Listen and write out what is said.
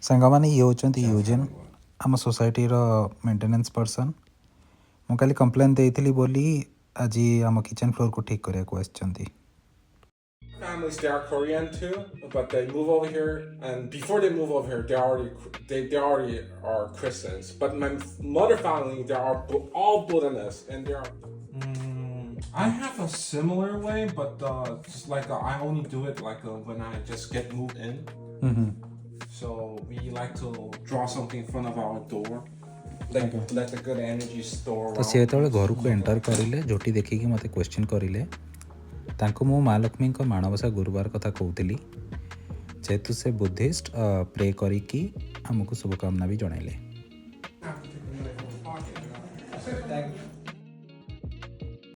सांगमाने ये होचंती यूजिन आम सोसाइटी रो maintenance person मु काली कंप्लेन देइथिली बोली आज आम किचन फ्लोर को ठीक करिया को आछंती. Families, they are Korean too, but they move over here, and before they move over here, they already are Christians. But my mother family, they are all Buddhists, and they are. I have a similar way, but just like I only do it like when I just get moved in. So we like to draw something in front of our door, like let the good energy store. तो सी जो घर को enter करें झोटी देखिकी मत question करें मु माँ लक्ष्मी माणवसा गुरुवार कथा कहूली जेहेतु से बुद्धिस्ट प्रे करी आमको शुभकामना भी जनइले.